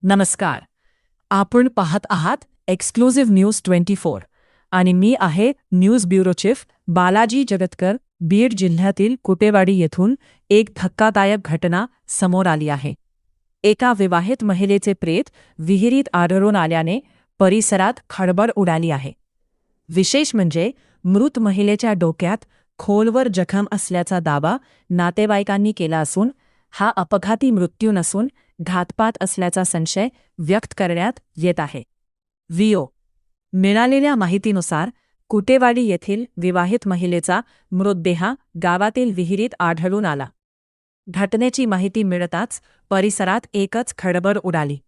नमस्कार. आपण पाहत आहात एक्सक्लुझिव्ह न्यूज 24 आणि मी आहे news bureau chief Balaji जगतकर. Beed जिल्ह्यातील कुटेवाडी येथून एक धक्कादायक घटना समोर आली आहे. एका विवाहित महिलेचे प्रेत विहिरीत आढळून आल्याने परिसरात खळबळ उडाली आहे. विशेष म्हणजे मृत महिलेच्या डोक्यात खोलवर जखम असल्याचा दावा नातेवाईकांनी केला असून हा अपघाती मृत्यू नसून घातपात असल्याचा संशय व्यक्त करण्यात येत आहे. मिळालेल्या माहितीनुसार कुटेवाडी येथील विवाहित महिलेचा मृतदेह गावातील विहिरीत आढळून आला. घटनेची माहिती मिळताच परिसरात एकच खळबळ उडाली.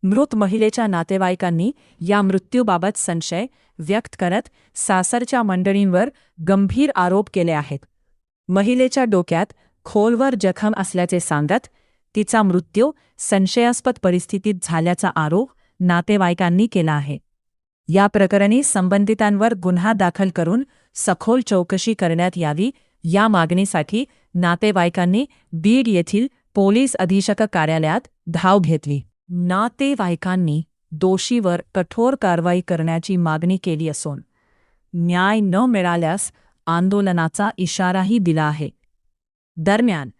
मृत महिलेच्या नातेवाईकांनी या मृत्यूबाबत संशय व्यक्त करत सासरच्या मंडळींवर गंभीर आरोप केले आहेत. महिलेच्या डोक्यात खोलवर जखम असल्याचे सांगत तिचा मृत्यू संशयास्पद परिस्थितीत झाल्याचा आरोप नातेवाईकांनी केला आहे. या प्रकरणी संबंधितांवर गुन्हा दाखल करून सखोल चौकशी करण्यात यावी या मागणीसाठी नातेवाईकांनी बीड येथील पोलीस अधीक्षक कार्यालयात धाव घेतली. नातेवाईकांनी दोषीवर कठोर कारवाई करण्याची मागणी केली असून न्याय न मिळाल्यास आंदोलनाचा इशाराही दिला आहे. दरम्यान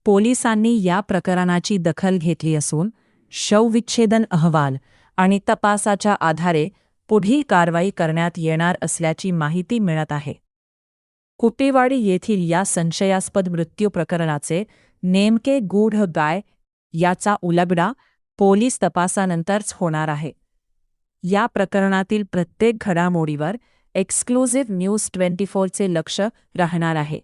पोलिसांनी या प्रकरणाची दखल घेतली असून शवविच्छेदन अहवाल आणि तपासाच्या आधारे पुढील कारवाई करण्यात येणार असल्याची माहिती मिळत आहे. कुटेवाडी येथील या संशयास्पद मृत्यू प्रकरणाचे नेमके गूढ काय याचा उलगडा पोलीस तपासानंतरच होणार आहे. या प्रकरणातील प्रत्येक घडामोडीवर एक्सक्लुझिव्ह न्यूज 24चे लक्ष राहणार आहे.